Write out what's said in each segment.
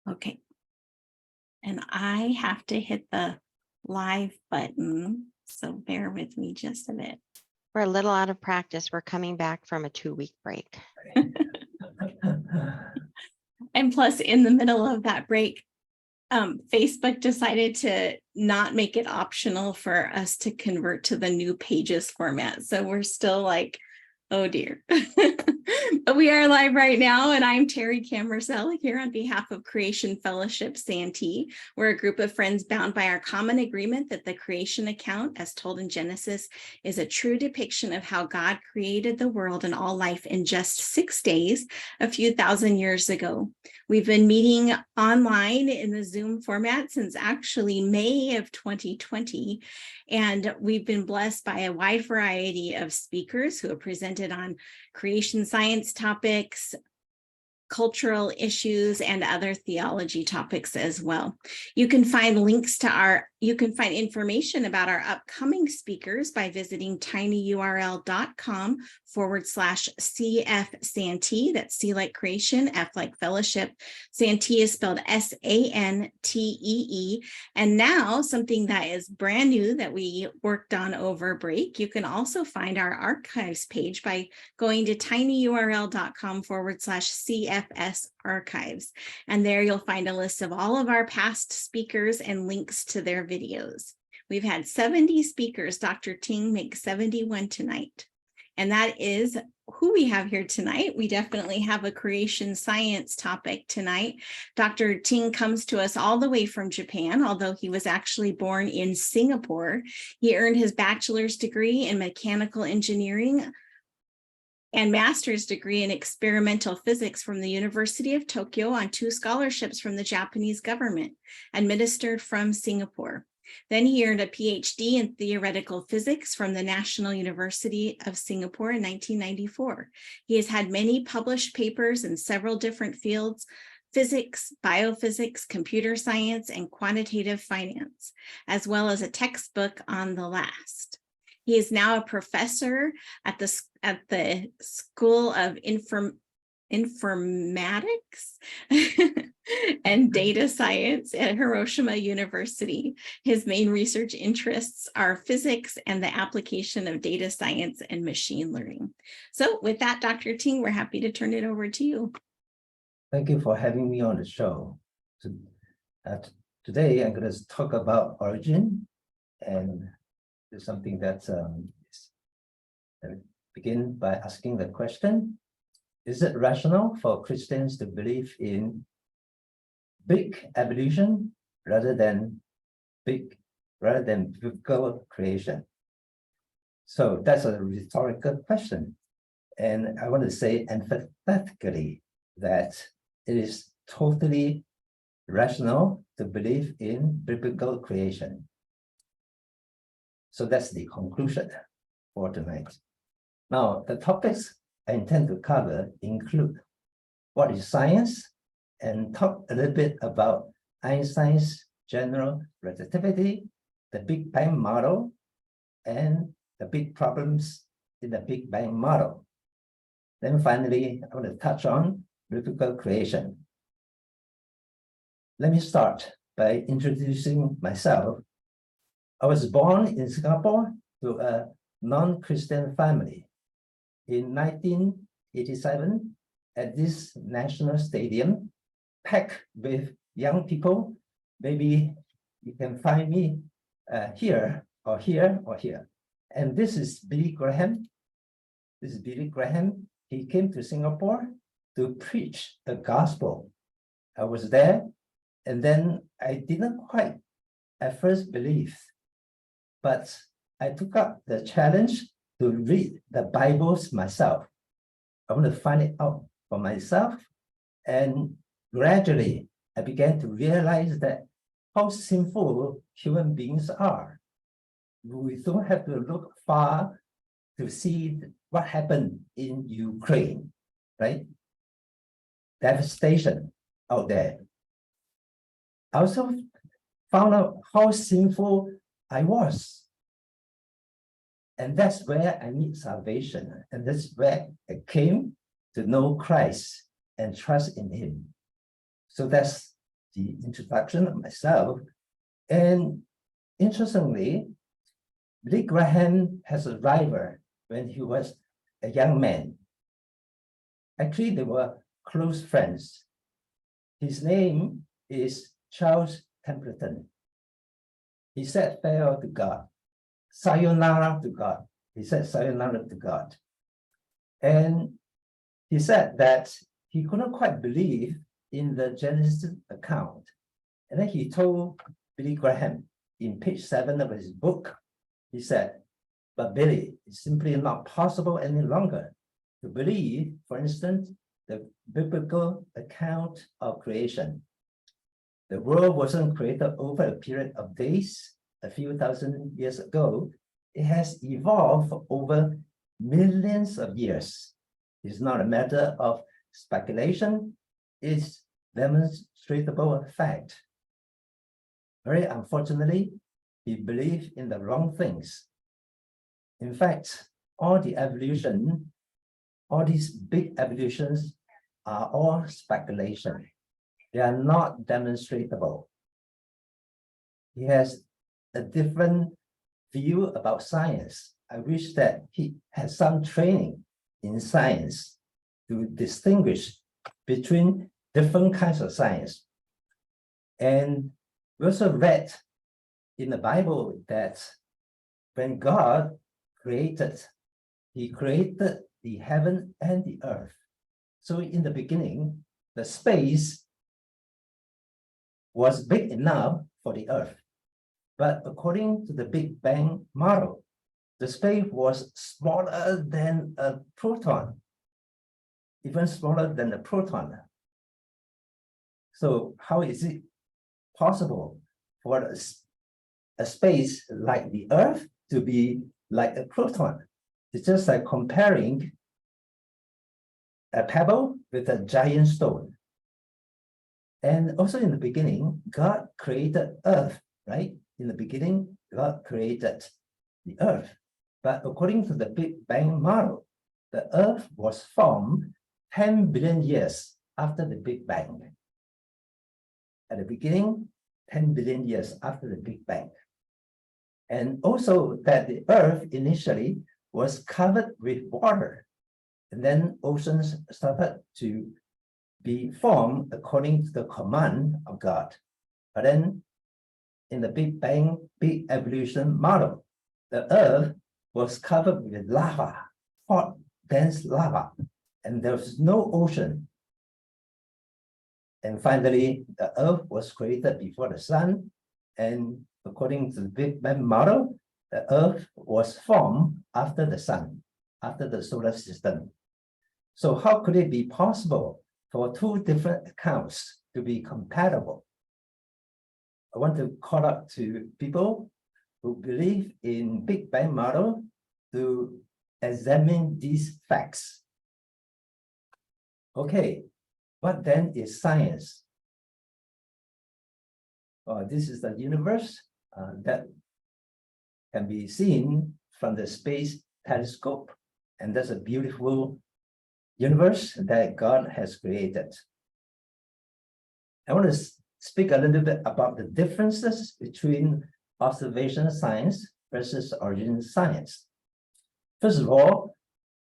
Okay. And I have to hit the live button. So bear with me just a bit. We're a little out of practice. We're coming back from a 2-week break. And plus, in the middle of that break, Facebook decided to not make it optional for us to convert to the new pages format. So we're still like, oh dear. But we are live right now, and I'm Terry Camersell here on behalf of Creation Fellowship Santee. We're a group of friends bound by our common agreement that the creation account, as told in Genesis, is a true depiction of how God created the world and all life in just 6 days, a few thousand years ago. We've been meeting online in the Zoom format since actually May of 2020, and we've been blessed by a wide variety of speakers who have presented on creation science topics, cultural issues, and other theology topics as well. You can find information about our upcoming speakers by visiting tinyurl.com/CF Santee. That's C like creation, F like fellowship. Santee is spelled Santee. And now something that is brand new that we worked on over break, you can also find our archives page by going to tinyurl.com/CF archives. And there you'll find a list of all of our past speakers and links to their videos. We've had 70 speakers. Dr. Ting makes 71 tonight. And that is who we have here tonight. We definitely have a creation science topic tonight. Dr. Ting comes to us all the way from Japan, although he was actually born in Singapore. He earned his bachelor's degree in mechanical engineering and master's degree in experimental physics from the University of Tokyo on 2 scholarships from the Japanese government, administered from Singapore. Then he earned a PhD in theoretical physics from the National University of Singapore in 1994. He has had many published papers in several different fields: physics, biophysics, computer science, and quantitative finance, as well as a textbook on the last. He is now a professor at the School of Informatics and Data Science at Hiroshima University. His main research interests are physics and the application of data science and machine learning. So with that, Dr. Ting, we're happy to turn it over to you. Thank you for having me on the show. Today, I'm going to talk about origin, and it's something that begin by asking the question: is it rational for Christians to believe in big evolution rather than biblical creation? So that's a rhetorical question, and I want to say emphatically that it is totally rational to believe in biblical creation. So that's the conclusion for tonight. Now, the topics I intend to cover include what is science, and talk a little bit about Einstein's general relativity, the Big Bang model, and the big problems in the Big Bang model. Then finally, I want to touch on biblical creation. Let me start by introducing myself. I was born in Singapore to a non-Christian family. In 1987, at this national stadium, packed with young people, maybe you can find me here or here or here. And this is Billy Graham. This is Billy Graham. He came to Singapore to preach the gospel. I was there, and then I didn't quite at first believe, but I took up the challenge to read the Bibles myself. I want to find it out for myself, and gradually I began to realize that how sinful human beings are. We don't have to look far to see what happened in Ukraine, right? Devastation out there. I also found out how sinful I was. And that's where I need salvation. And that's where I came to know Christ and trust in him. So that's the introduction of myself. And interestingly, Billy Graham has a rival when he was a young man. Actually, they were close friends. His name is Charles Templeton. He said farewell to God, sayonara to God. He said sayonara to God. And he said that he couldn't quite believe in the Genesis account. And then he told Billy Graham in page 7 of his book, he said, but Billy, it's simply not possible any longer to believe, for instance, the biblical account of creation. The world wasn't created over a period of days, a few thousand years ago. It has evolved for over millions of years. It's not a matter of speculation, it's demonstrable fact. Very unfortunately, he believed in the wrong things. In fact, all the evolution, all these big evolutions are all speculation. They are not demonstrable. He has a different view about science. I wish that he had some training in science to distinguish between different kinds of science. And we also read in the Bible that when God created, he created the heaven and the earth. So in the beginning, the space was big enough for the earth. But according to the Big Bang model, the space was smaller than a proton, even smaller than a proton. So how is it possible for a space like the Earth to be like a proton? It's just like comparing a pebble with a giant stone. And also in the beginning, God created Earth, right? In the beginning, God created the Earth. But according to the Big Bang model, the Earth was formed 10 billion years after the Big Bang. At the beginning, 10 billion years after the Big Bang. And also that the Earth initially was covered with water. And then oceans started to be formed according to the command of God. But then in the Big Bang, big evolution model, the Earth was covered with lava, hot, dense lava, and there was no ocean. And finally, the Earth was created before the sun, and according to the Big Bang model, the Earth was formed after the sun, after the solar system. So how could it be possible for two different accounts to be compatible? I want to call up to people who believe in Big Bang model to examine these facts. Okay, what then is science? This is the universe that can be seen from the space telescope, and that's a beautiful universe that God has created. I want to speak a little bit about the differences between observation science versus origin science. First of all,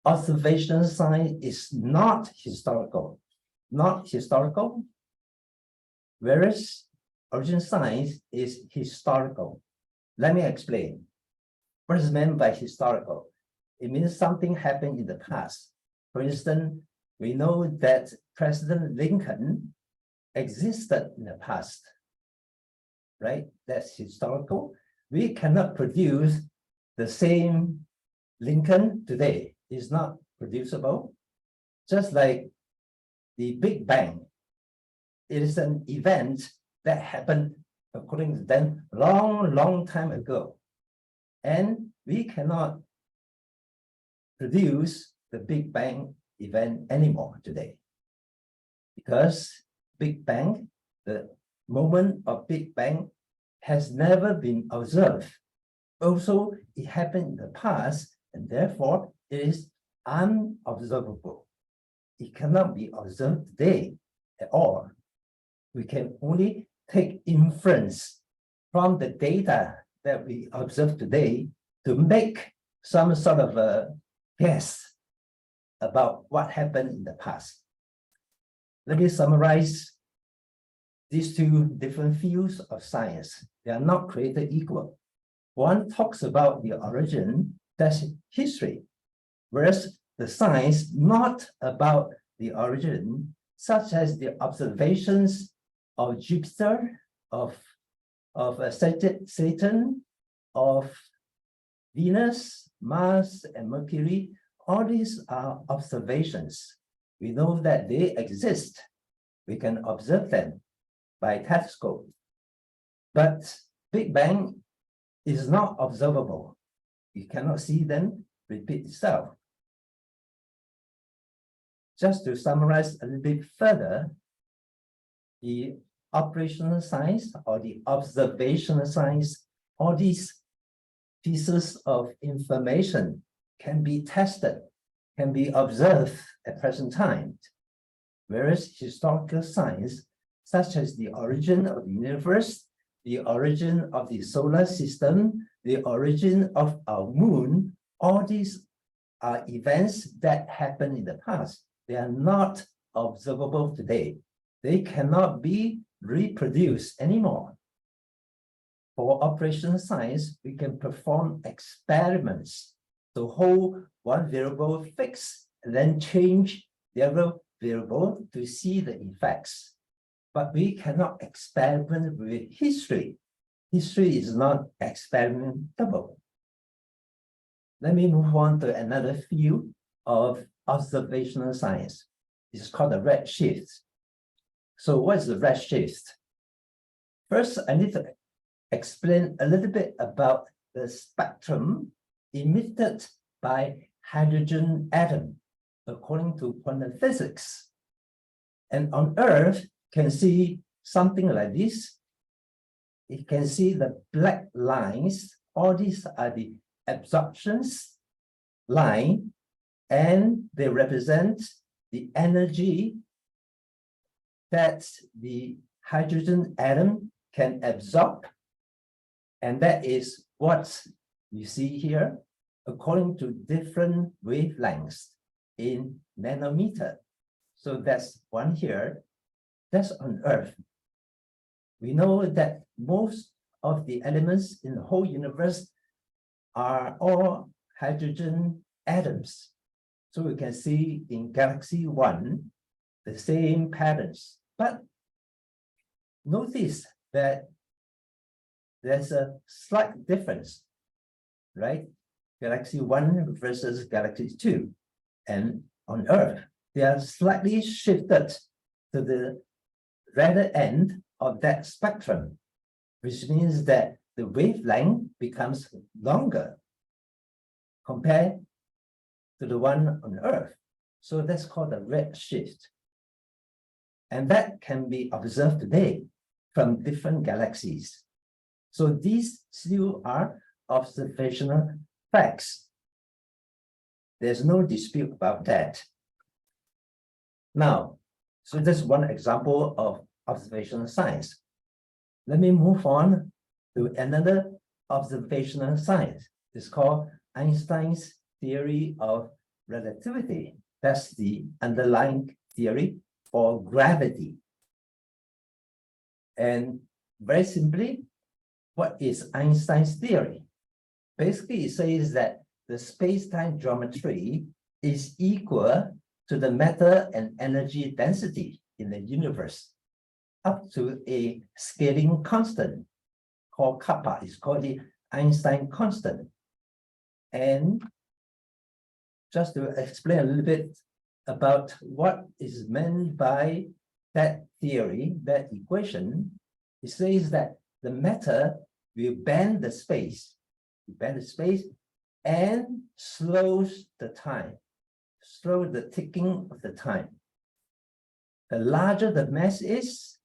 observation science is not historical, whereas origin science is historical. Let me explain. What is meant by historical? It means something happened in the past. For instance, we know that President Lincoln existed in the past, right? That's historical. We cannot produce the same Lincoln today. It's not producible. Just like the Big Bang, it is an event that happened, according to them, long time ago. And we cannot produce the Big Bang event anymore today. Because Big Bang, the moment of Big Bang has never been observed. Also, it happened in the past, and therefore it is unobservable. It cannot be observed today at all. We can only take inference from the data that we observe today to make some sort of a guess about what happened in the past. Let me summarize these two different fields of science. They are not created equal. One talks about the origin, that's history, whereas the science not about the origin, such as the observations of Jupiter, of Saturn, of Venus, Mars, and Mercury. All these are observations. We know that they exist. We can observe them by telescope. But Big Bang is not observable. You cannot see them repeat itself. Just to summarize a little bit further, the operational science or the observational science, all these pieces of information can be tested, can be observed at present time. Whereas historical science, such as the origin of the universe, the origin of the solar system, the origin of our moon, all these are events that happened in the past. They are not observable today. They cannot be reproduced anymore. For operational science, we can perform experiments to hold one variable fixed and then change the other variable to see the effects. But we cannot experiment with history. History is not experimentable. Let me move on to another field of observational science. It's called the redshift. So what is the redshift? First, I need to explain a little bit about the spectrum emitted by hydrogen atom according to quantum physics. And on Earth, you can see something like this. You can see the black lines. All these are the absorptions line, and they represent the energy that the hydrogen atom can absorb. And that is what you see here, according to different wavelengths in nanometer. So that's one here, that's on Earth. We know that most of the elements in the whole universe are all hydrogen atoms. So we can see in galaxy 1, the same patterns. But notice that there's a slight difference, right? Galaxy 1 versus galaxy 2. And on Earth, they are slightly shifted to the redder end of that spectrum, which means that the wavelength becomes longer compared to the one on Earth. So that's called a redshift. And that can be observed today from different galaxies. So these still are observational facts. There's no dispute about that. Now, so that's one example of observational science. Let me move on to another observational science. It's called Einstein's theory of relativity. That's the underlying theory for gravity. And very simply, what is Einstein's theory? Basically, it says that the space-time geometry is equal to the matter and energy density in the universe up to a scaling constant called kappa. It's called the Einstein constant. And just to explain a little bit about what is meant by that theory, that equation, it says that the matter will bend the space, and slows the time, slow the ticking of the time. The larger the mass is,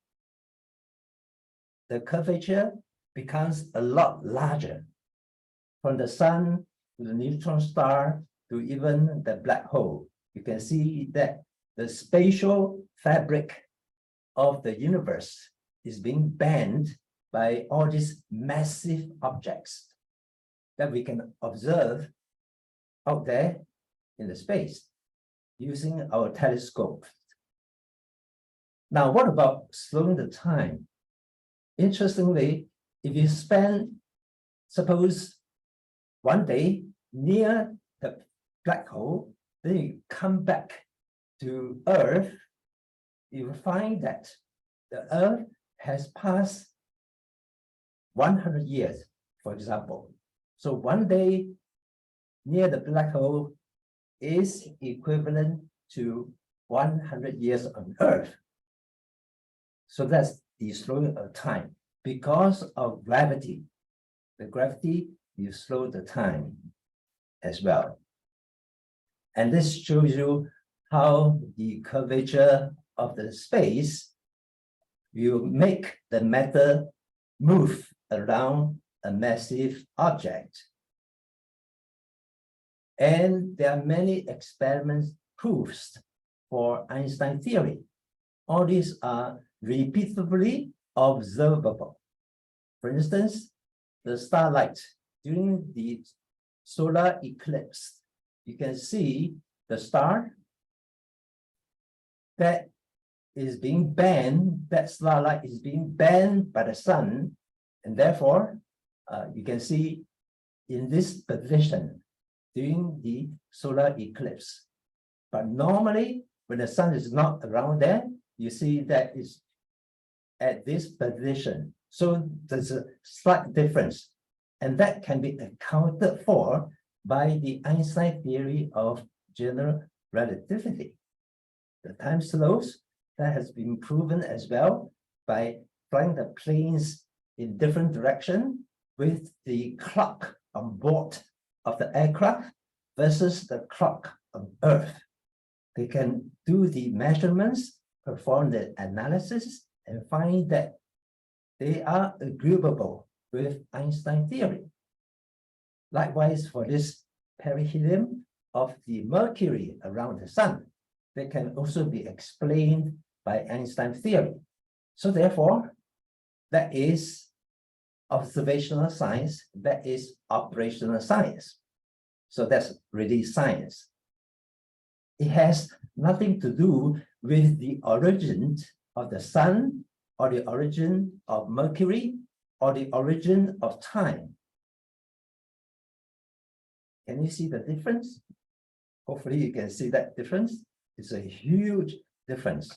the curvature becomes a lot larger. From the sun to the neutron star to even the black hole, you can see that the spatial fabric of the universe is being bent by all these massive objects that we can observe out there in the space using our telescope. Now, what about slowing the time? Interestingly, if you spend, suppose, one day near the black hole, then you come back to Earth, you will find that the Earth has passed 100 years, for example. So one day near the black hole is equivalent to 100 years on Earth. So that's the slowing of time. Because of gravity, the gravity, you slow the time as well. And this shows you how the curvature of the space will make the matter move around a massive object. And there are many experiments proofs for Einstein theory. All these are repeatedly observable. For instance, the starlight during the solar eclipse, you can see the star that is being bent, that starlight is being bent by the sun, and therefore you can see in this position during the solar eclipse. But normally, when the sun is not around there, you see that it's at this position. So there's a slight difference, and that can be accounted for by the Einstein theory of general relativity. The time slows, that has been proven as well by flying the planes in different direction with the clock on board of the aircraft versus the clock on Earth. They can do the measurements, perform the analysis, and find that they are agreeable with Einstein theory. Likewise, for this perihelion of the Mercury around the sun, they can also be explained by Einstein theory. So therefore, that is observational science, that is operational science. So that's really science. It has nothing to do with the origin of the sun, or the origin of Mercury, or the origin of time. Can you see the difference? Hopefully you can see that difference. It's a huge difference.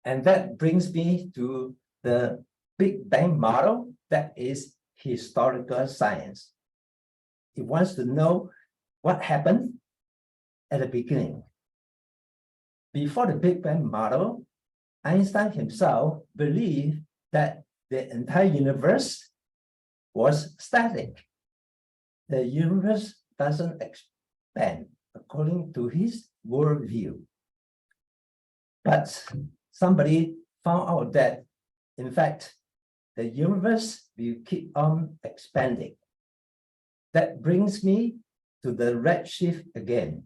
And that brings me to the Big Bang model, that is historical science. It wants to know what happened at the beginning. Before the Big Bang model, Einstein himself believed that the entire universe was static. The universe doesn't expand according to his worldview. But somebody found out that, in fact, the universe will keep on expanding. That brings me to the redshift again.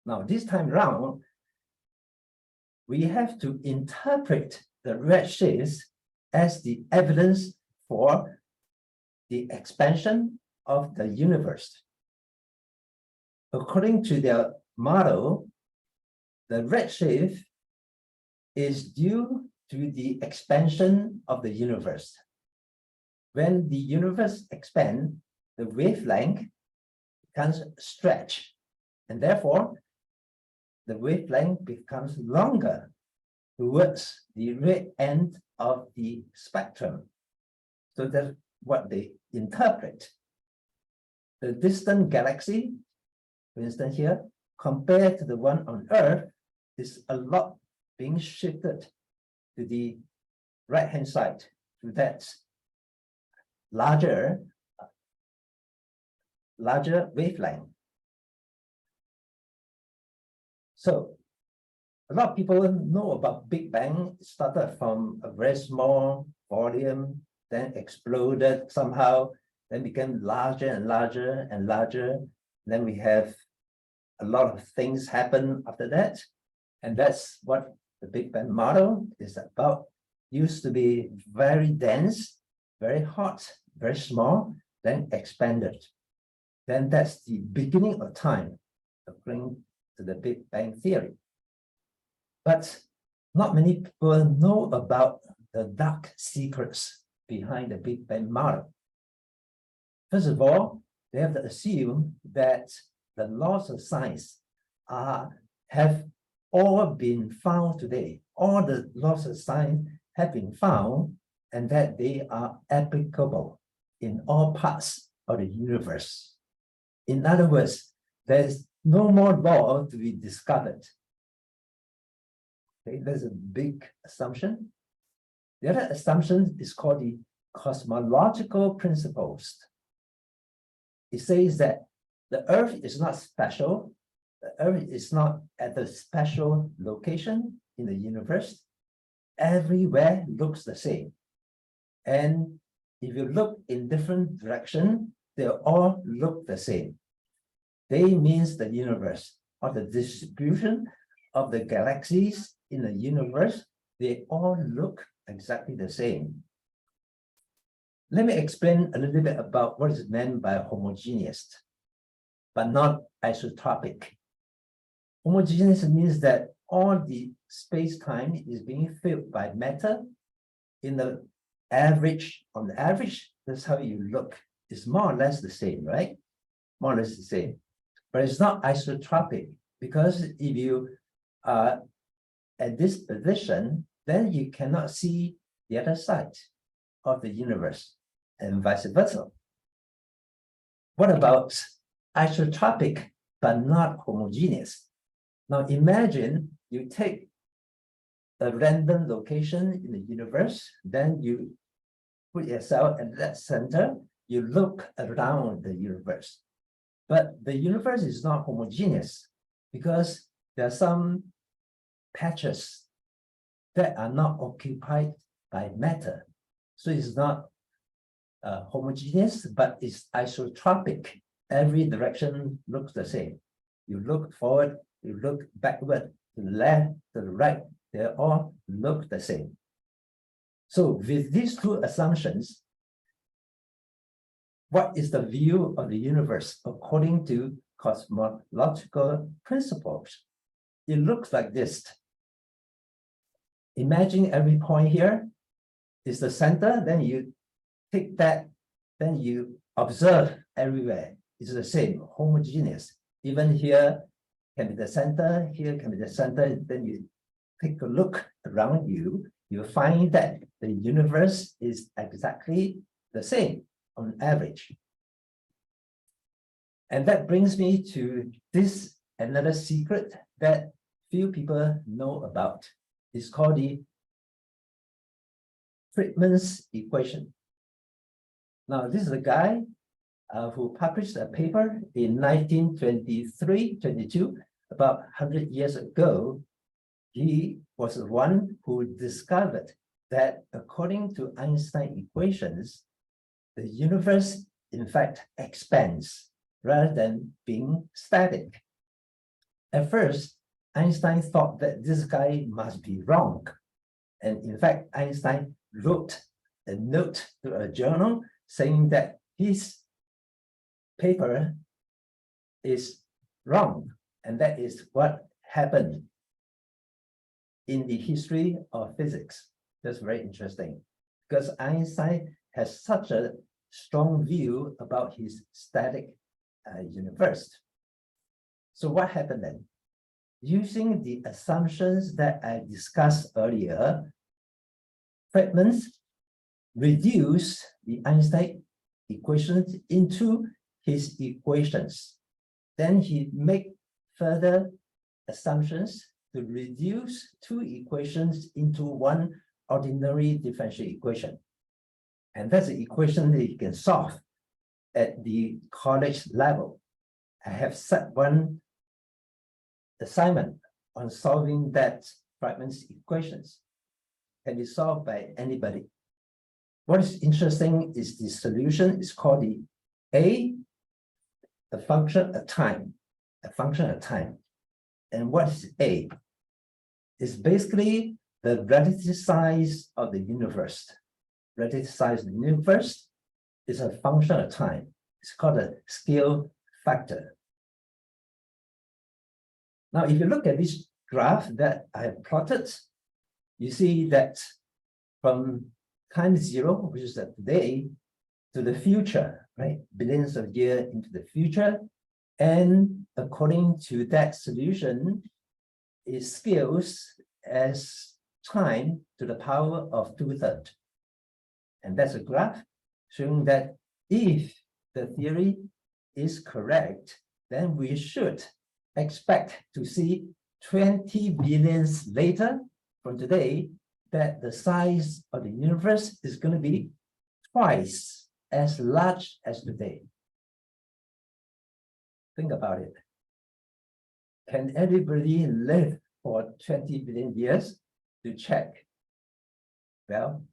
Now, this time round, we have to interpret the redshift as the evidence for the expansion of the universe. According to their model, the redshift is due to the expansion of the universe. When the universe expands, the wavelength becomes stretched, and therefore the wavelength becomes longer towards the red end of the spectrum. So that's what they interpret. The distant galaxy, for instance here, compared to the one on Earth, is a lot being shifted to the right-hand side, to that larger wavelength. So a lot of people know about Big Bang. It started from a very small volume, then exploded somehow, then became larger and larger and larger. Then we have a lot of things happen after that. And that's what the Big Bang model is about, used to be very dense, very hot, very small, then expanded. Then that's the beginning of time, according to the Big Bang theory. But not many people know about the dark secrets behind the Big Bang model. First of all, they have to assume that the laws of science have all been found today. All the laws of science have been found, and that they are applicable in all parts of the universe. In other words, there's no more law to be discovered. Okay, that's a big assumption. The other assumption is called the cosmological principles. It says that the Earth is not special. The Earth is not at a special location in the universe. Everywhere looks the same. And if you look in different directions, they all look the same. They means the universe, or the distribution of the galaxies in the universe, they all look exactly the same. Let me explain a little bit about what is meant by homogeneous, but not isotropic. Homogeneous means that all the space-time is being filled by matter in the average. On the average, that's how you look. It's more or less the same, right? More or less the same. But it's not isotropic, because if you are at this position, then you cannot see the other side of the universe, and vice versa. What about isotropic but not homogeneous? Now imagine you take a random location in the universe, then you put yourself at that center, you look around the universe. But the universe is not homogeneous, because there are some patches that are not occupied by matter. So it's not homogeneous, but it's isotropic. Every direction looks the same. You look forward, you look backward, to the left, to the right, they all look the same. So with these two assumptions, what is the view of the universe according to cosmological principles? It looks like this. Imagine every point here is the center, then you take that, then you observe everywhere. It's the same, homogeneous. Even here can be the center, here can be the center, then you take a look around you, you find that the universe is exactly the same on average. And that brings me to this another secret that few people know about. It's called the Friedmann's equation. Now, this is a guy who published a paper in 1923-22, about 100 years ago. He was the one who discovered that according to Einstein equations, the universe, in fact, expands rather than being static. At first, Einstein thought that this guy must be wrong. And in fact, Einstein wrote a note to a journal saying that his paper is wrong. And that is what happened in the history of physics. That's very interesting, because Einstein has such a strong view about his static universe. So what happened then? Using the assumptions that I discussed earlier, Friedman reduced the Einstein equations into his equations. Then he made further assumptions to reduce two equations into one ordinary differential equation. And that's the equation that you can solve at the college level. I have set one assignment on solving that Friedmann's equations. Can be solved by anybody. What is interesting is the solution is called the A, a function of time, a function of time. And what is A? is basically the relative size of the universe. Relative size of the universe is a function of time. It's called a scale factor. Now, if you look at this graph that I have plotted, you see that from time zero, which is today, to the future, right? Billions of years into the future. And according to that solution, it scales as time to the power of 2/3. And that's a graph showing that if the theory is correct, then we should expect to see 20 billion later from today that the size of the universe is going to be twice as large as today. Think about it. Can anybody live for 20 billion years to check? Well,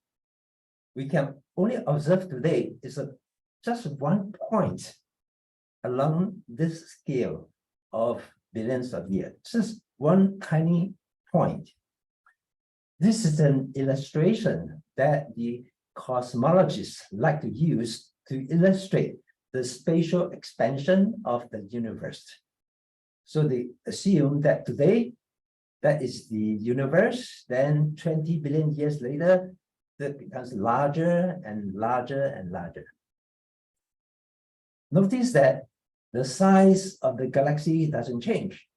we can only observe today is just one point along this scale of billions of years, just one tiny point. This is an illustration that the cosmologists like to use to illustrate the spatial expansion of the universe. So they assume that today, that is the universe, then 20 billion years later, that becomes larger and larger and larger. Notice that the size of the galaxy doesn't change.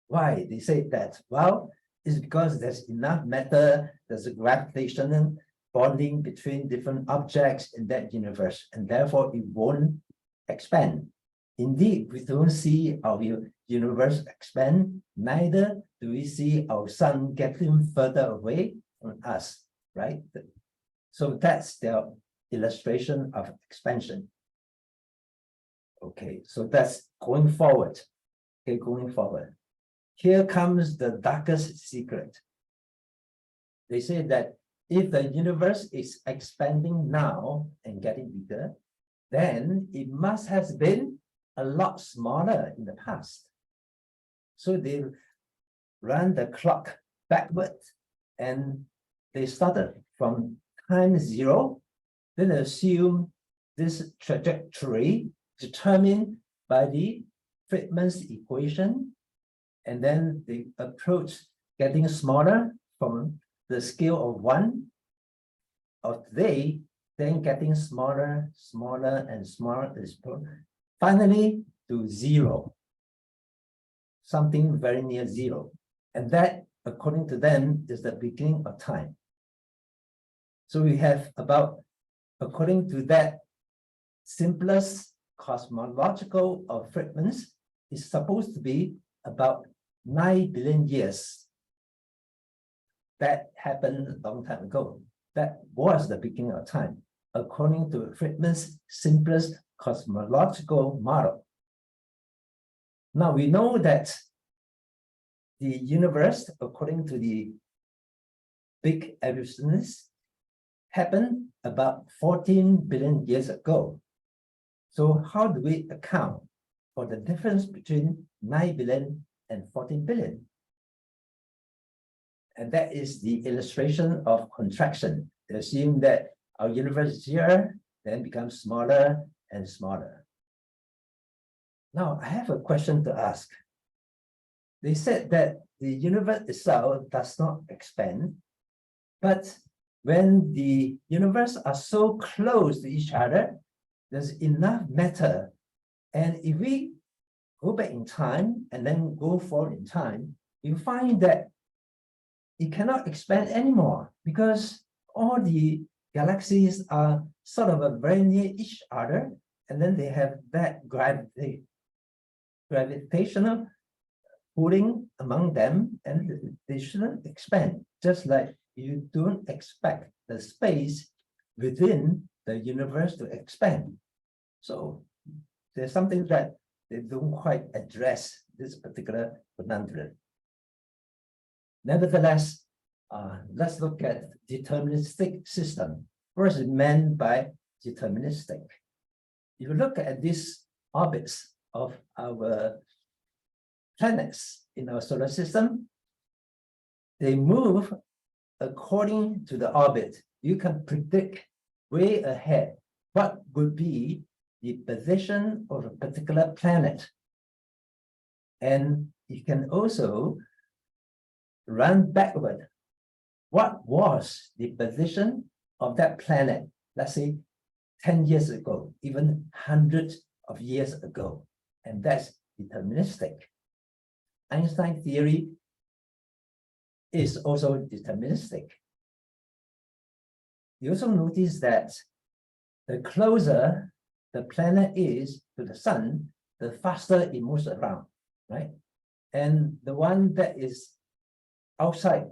Why? They say that, well, it's because there's enough matter, there's a gravitational bonding between different objects in that universe, and therefore it won't expand. Indeed, we don't see our universe expand, neither do we see our sun getting further away from us, right? So that's their illustration of expansion. Okay, so that's going forward. Okay, going forward. Here comes the darkest secret. They say that if the universe is expanding now and getting bigger, then it must have been a lot smaller in the past. So they run the clock backward and they started from time zero, then assume this trajectory determined by the Friedman's equation, and then they approach getting smaller from the scale of 1 of today, then getting smaller, smaller, and smaller, finally to 0, something very near 0. And that, according to them, is the beginning of time. So we have about, according to that simplest cosmological of Friedman's, is supposed to be about 9 billion years. That happened a long time ago. That was the beginning of time, according to Friedman's simplest cosmological model. Now we know that the universe, according to the big evolutionists, happened about 14 billion years ago. So how do we account for the difference between 9 billion and 14 billion? And that is the illustration of contraction. They assume that our universe is here, then becomes smaller and smaller. Now, I have a question to ask. They said that the universe itself does not expand, but when the universe are so close to each other, there's enough matter. And if we go back in time and then go forward in time, you find that it cannot expand anymore because all the galaxies are sort of very near each other, and then they have that gravitational pulling among them, and they shouldn't expand, just like you don't expect the space within the universe to expand. So there's something that they don't quite address this particular conundrum. Nevertheless, let's look at deterministic system. What is meant by deterministic? If you look at these orbits of our planets in our solar system, they move according to the orbit. You can predict way ahead what would be the position of a particular planet. And you can also run backward. What was the position of that planet, let's say 10 years ago, even hundreds of years ago? And that's deterministic. Einstein theory is also deterministic. You also notice that the closer the planet is to the sun, the faster it moves around, right? And the one that is outside,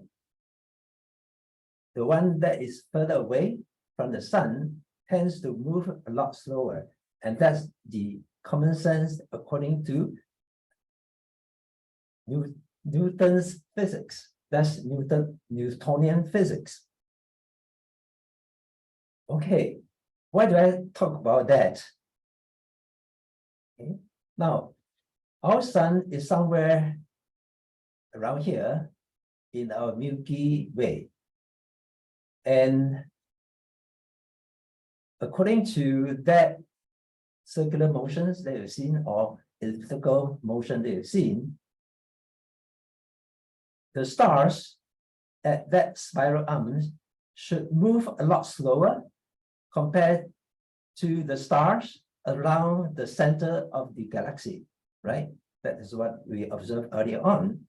the one that is further away from the sun tends to move a lot slower. And that's the common sense according to Newton's physics. That's Newtonian physics. Okay, why do I talk about that? Okay. Now, our sun is somewhere around here in our Milky Way. And according to that circular motions that you've seen, or elliptical motion that you've seen, the stars at that spiral arms should move a lot slower compared to the stars around the center of the galaxy, right? That is what we observed earlier on.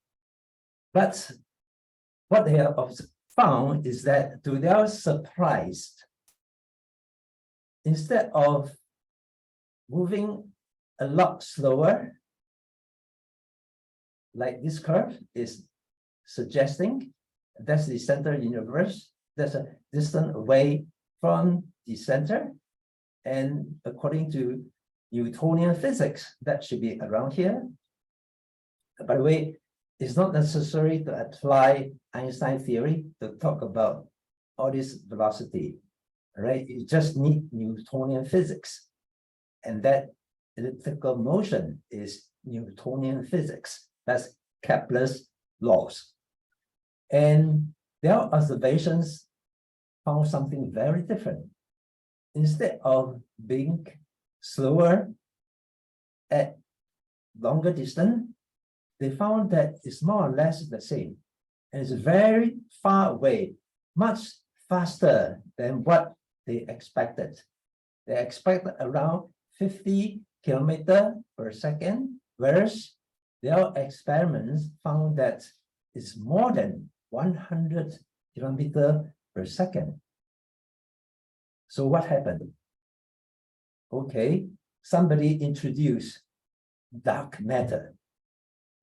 But what they have found is that, to their surprise, instead of moving a lot slower, like this curve is suggesting, that's the center universe, that's a distance away from the center. And according to Newtonian physics, that should be around here. By the way, it's not necessary to apply Einstein theory to talk about all this velocity, right? You just need Newtonian physics. And that elliptical motion is Newtonian physics. That's Kepler's laws. And their observations found something very different. Instead of being slower at longer distance, they found that it's more or less the same. And it's very far away, much faster than what they expected. They expected around 50 kilometers per second, whereas their experiments found that it's more than 100 kilometers per second. So what happened? Okay, somebody introduced dark matter.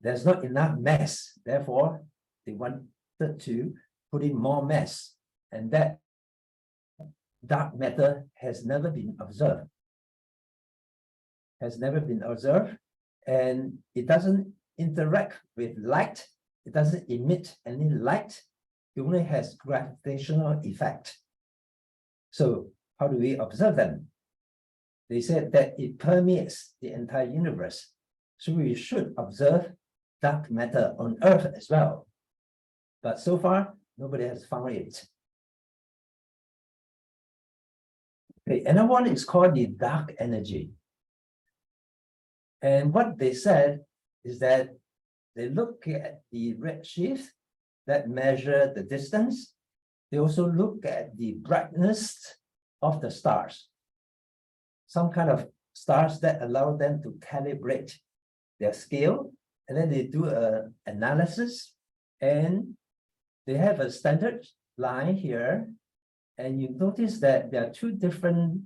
There's not enough mass, therefore they wanted to put in more mass, and that dark matter has never been observed. And it doesn't interact with light. It doesn't emit any light. It only has gravitational effect. So how do we observe them? They said that it permeates the entire universe. So we should observe dark matter on Earth as well. But so far, nobody has found it. Okay, another one is called the dark energy. And what they said is that they look at the redshift that measure the distance. They also look at the brightness of the stars. Some kind of stars that allow them to calibrate their scale. And then they do an analysis, and they have a standard line here. And you notice that there are two different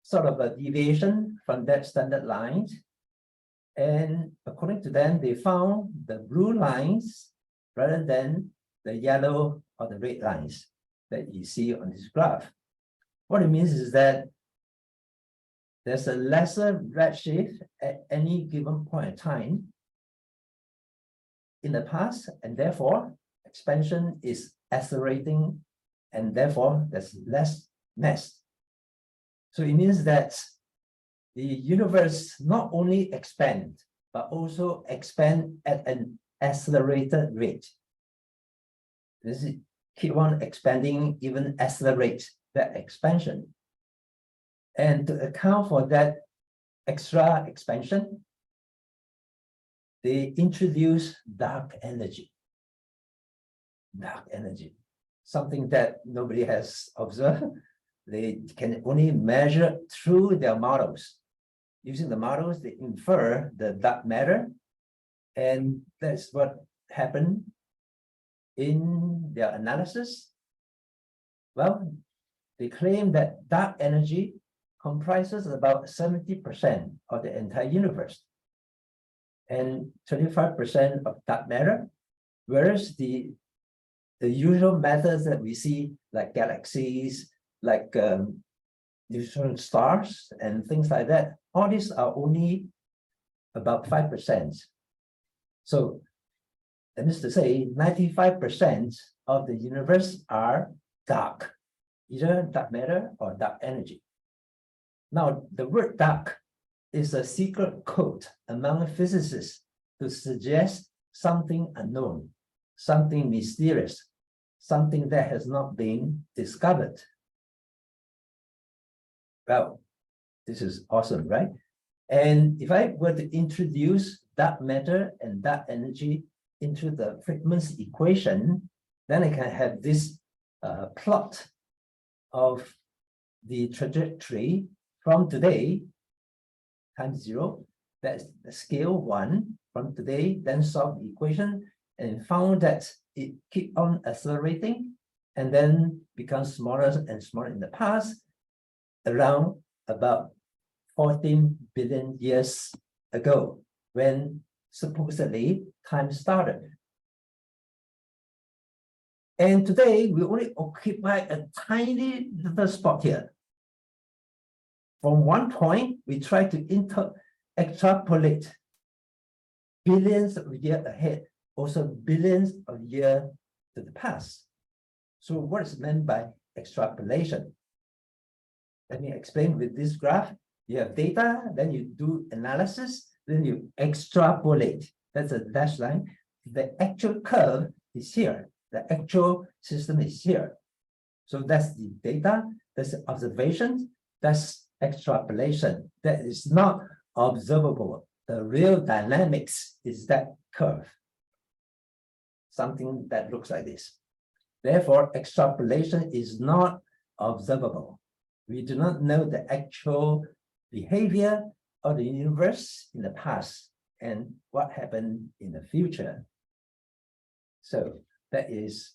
sort of a deviation from that standard line. And according to them, they found the blue lines rather than the yellow or the red lines that you see on this graph. What it means is that there's a lesser redshift at any given point in time in the past, and therefore expansion is accelerating, and therefore there's less mass. So it means that the universe not only expands, but also expand at an accelerated rate. This is keep on expanding, even accelerate that expansion. And to account for that extra expansion, they introduce dark energy. Dark energy, something that nobody has observed. They can only measure through their models. Using the models, they infer the dark matter, and that's what happened in their analysis. Well, they claim that dark energy comprises about 70% of the entire universe and 25% of dark matter, whereas the usual methods that we see, like galaxies, like neutron stars and things like that, all these are only about 5%. So that is to say 95% of the universe are dark, either dark matter or dark energy. Now, the word dark is a secret code among physicists to suggest something unknown, something mysterious, something that has not been discovered. Well, this is awesome, right? And if I were to introduce dark matter and dark energy into the frequency equation, then I can have this plot of the trajectory from today times 0, that's the scale 1 from today, then solve the equation and found that it keep on accelerating and then becomes smaller and smaller in the past, around about 14 billion years ago, when supposedly time started. And today we only occupy a tiny little spot here. From one point, we try to extrapolate billions of years ahead, also billions of years to the past. So what is meant by extrapolation? Let me explain with this graph. You have data, then you do analysis, then you extrapolate. That's a dashed line. The actual curve is here. The actual system is here. So that's the data, that's the observation, that's extrapolation. That is not observable. The real dynamics is that curve. Something that looks like this. Therefore, extrapolation is not observable. We do not know the actual behavior of the universe in the past and what happened in the future. So that is,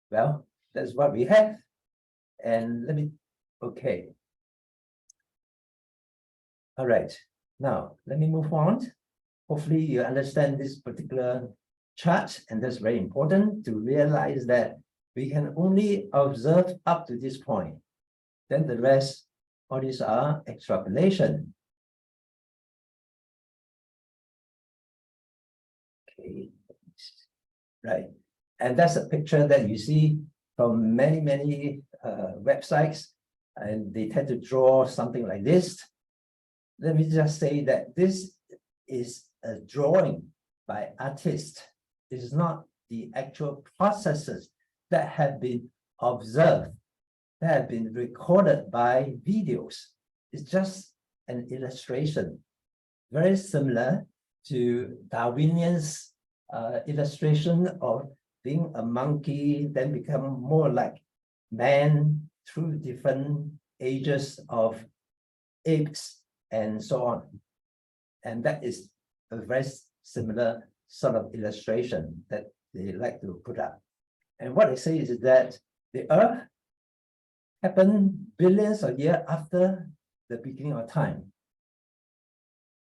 well, that's what we have. And let me, okay. All right, now let me move on. Hopefully you understand this particular chart, and that's very important to realize that we can only observe up to this point. Then the rest, all these are extrapolation. Okay, right. And that's a picture that you see from many websites, and they tend to draw something like this. Let me just say that this is a drawing by artists. It is not the actual processes that have been observed, that have been recorded by videos. It's just an illustration, very similar to Darwinian's illustration of being a monkey, then become more like man through different ages of apes and so on. And that is a very similar sort of illustration that they like to put up. And what they say is that the Earth happened billions of years after the beginning of time.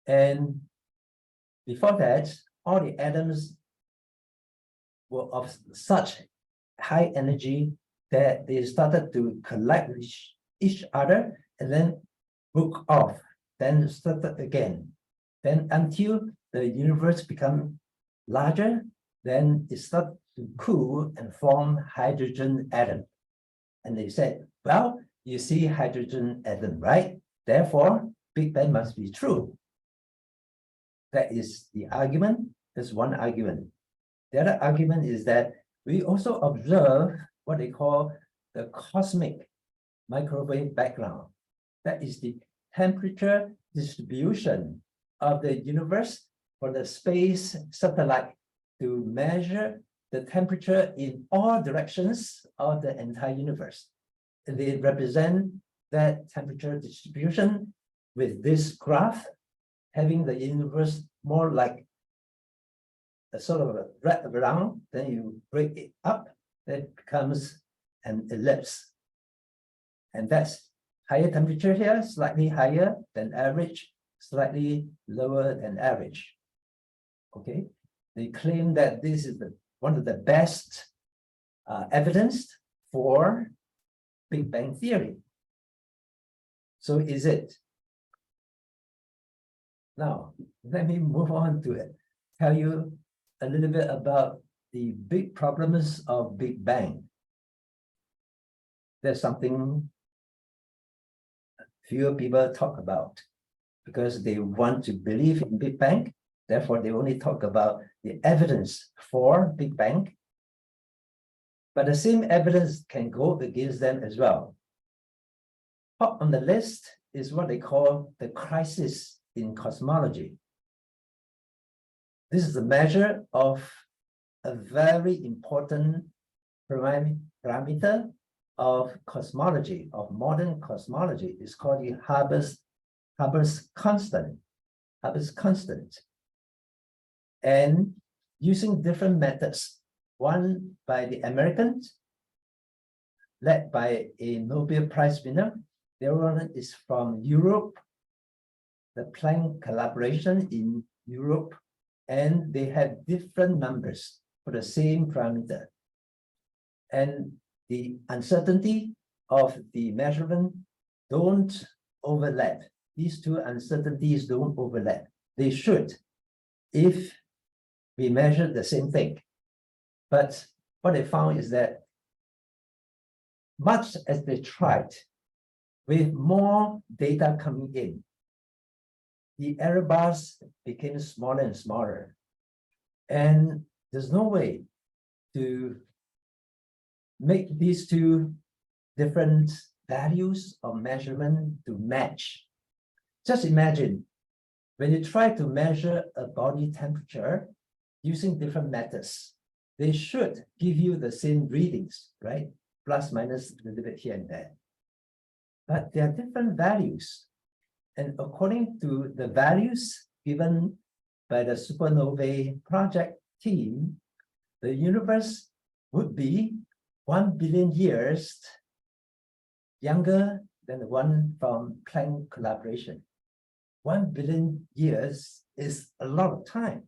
And before that, all the atoms were of such high energy that they started to collide with each other and then broke off, then started again. Then until the universe become larger, then it started to cool and form hydrogen atom. And they said, well, you see hydrogen atom, right? Therefore, Big Bang must be true. That is the argument. That's one argument. The other argument is that We also observe what they call the cosmic microwave background. That is the temperature distribution of the universe for the space satellite to measure the temperature in all directions of the entire universe. And they represent that temperature distribution with this graph, having the universe more like a sort of a wrap around, then you break it up, that becomes an ellipse. And that's higher temperature here, slightly higher than average, slightly lower than average. Okay, they claim that this is one of the best evidence for Big Bang theory. So is it? Now, let me move on to it. Tell you a little bit about the big problems of Big Bang. There's something fewer people talk about because they want to believe in Big Bang. Therefore, they only talk about the evidence for Big Bang. But the same evidence can go against them as well. Top on the list is what they call the crisis in cosmology. This is a measure of a very important parameter of cosmology, of modern cosmology. It's called the Hubble's constant. Hubble's constant. And using different methods, one by the Americans, led by a Nobel Prize winner. The other one is from Europe, the Planck collaboration in Europe, and they have different numbers for the same parameter. And the uncertainty of the measurement don't overlap. These two uncertainties don't overlap. They should, if we measure the same thing. But what they found is that much as they tried, with more data coming in, the error bars became smaller and smaller. And there's no way to make these two different values of measurement to match. Just imagine when you try to measure a body temperature using different methods, they should give you the same readings, right? Plus, minus a little bit here and there. But there are different values. And according to the values given by the supernovae project team, the universe would be 1 billion years younger than the one from Planck collaboration. 1 billion years is a lot of time.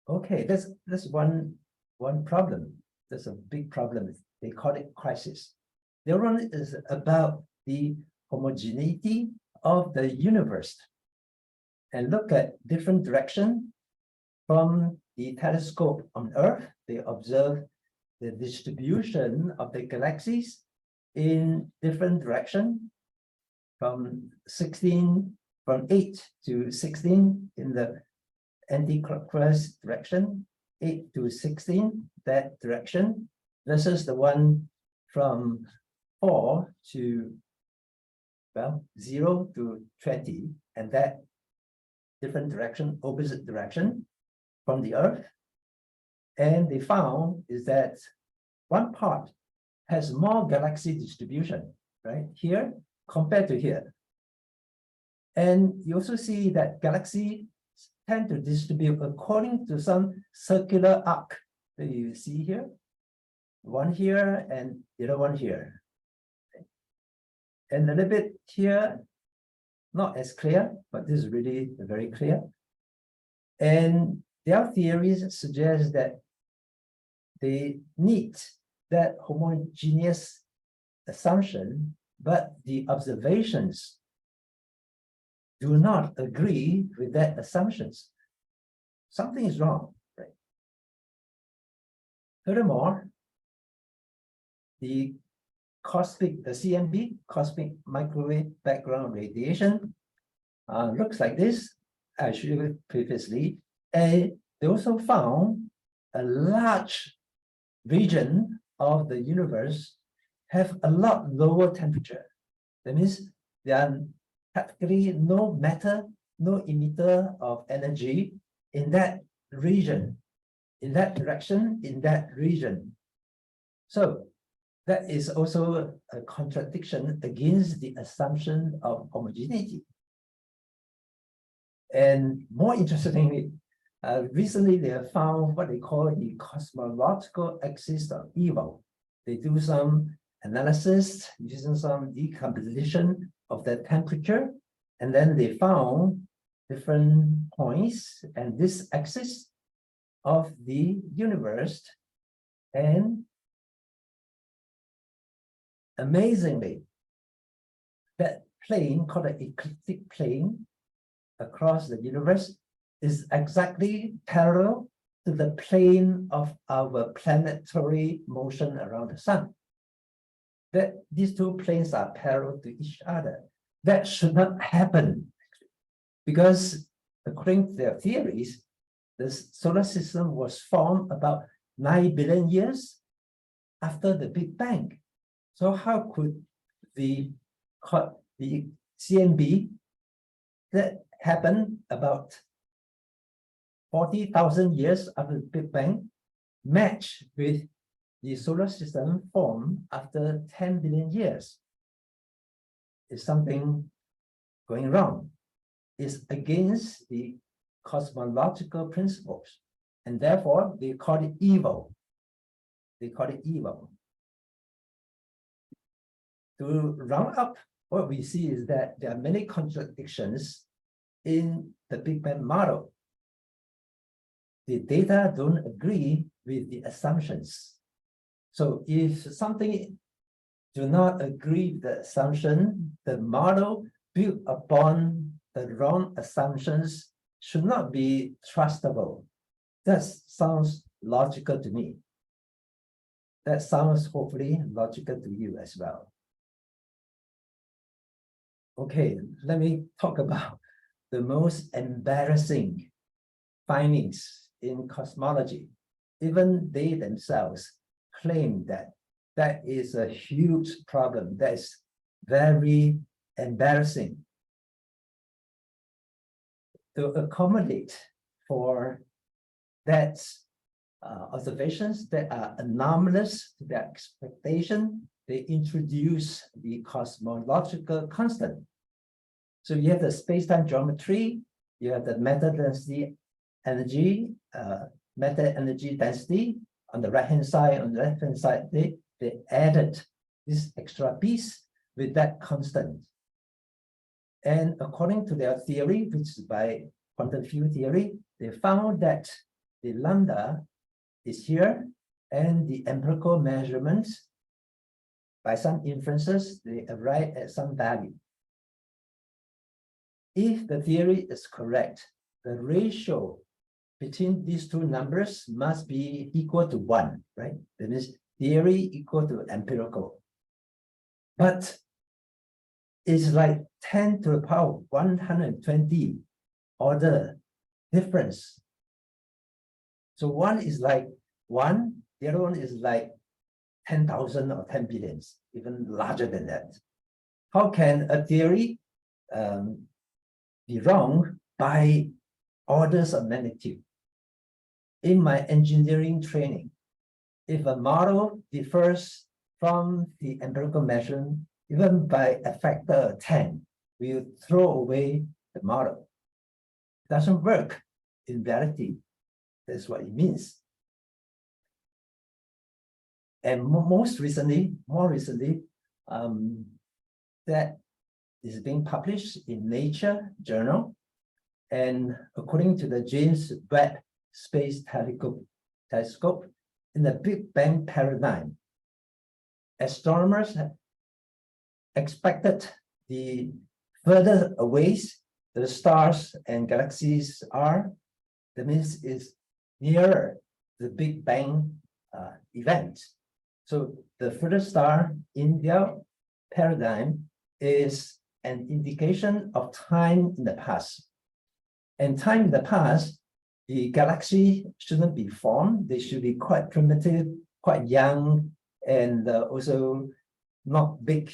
Okay, that's one problem. That's a big problem. They call it crisis. The other one is about the homogeneity of the universe. And look at different direction from the telescope on Earth. They observe the distribution of the galaxies in different direction from 8 to 16 in the anti-clockwise direction, 8 to 16, that direction, versus the one from 4 to, well, 0 to 20, and that different direction, opposite direction from the Earth. And they found is that one part has more galaxy distribution, right, here compared to here. And you also see that galaxies tend to distribute according to some circular arc that you see here. One here and the other one here. And a little bit here, not as clear, but this is really very clear. And their theories suggest that they need that homogeneous assumption, but the observations do not agree with that assumptions. Something is wrong, right? Furthermore, the CMB, cosmic microwave background radiation, looks like this, I showed you previously. And they also found a large region of the universe have a lot lower temperature. That means there are practically no matter, no emitter of energy in that region, in that direction, in that region. So that is also a contradiction against the assumption of homogeneity. And more interestingly, recently they have found what they call the cosmological axis of evil. They do some analysis using some decomposition of the temperature, and then they found different points and this axis of the universe. And amazingly, that plane called the ecliptic plane across the universe is exactly parallel to the plane of our planetary motion around the sun. That these two planes are parallel to each other. That should not happen because according to their theories, the solar system was formed about 9 billion years after the Big Bang. So how could the CMB that happened about 40,000 years after the Big Bang match with the solar system formed after 10 billion years? Is something going wrong? It's against the cosmological principles, and therefore they call it evil. They call it evil. To round up, what we see is that there are many contradictions in the Big Bang model. The data don't agree with the assumptions. So if something do not agree with the assumption, the model built upon the wrong assumptions should not be trustable. That sounds logical to me. That sounds hopefully logical to you as well. Okay, let me talk about the most embarrassing findings in cosmology. Even they themselves claim that that is a huge problem. That is very embarrassing. To accommodate for that observations that are anomalous to their expectation, they introduce the cosmological constant. So you have the space-time geometry, you have the matter density energy, matter energy density on the right-hand side. On the left-hand side, they added this extra piece with that constant. And according to their theory, which is by quantum field theory, they found that the lambda is here, and the empirical measurements, by some inferences, they arrive at some value. If the theory is correct, the ratio between these two numbers must be equal to 1, right? That means theory equal to empirical. But it's like 10 to the power 120 order difference. So one is like 1, the other one is like 10,000 or 10 billions, even larger than that. How can a theory be wrong by orders of magnitude? In my engineering training, if a model differs from the empirical measurement, even by a factor of 10, we will throw away the model. It doesn't work in reality. That's what it means. And more recently, that is being published in Nature journal. And according to the James Webb Space Telescope, in the Big Bang paradigm, astronomers have expected the further away the stars and galaxies are, that means it's nearer the Big Bang event. So the furthest star in their paradigm is an indication of time in the past. And time in the past the galaxy shouldn't be formed. They should be quite primitive, quite young, and also not big.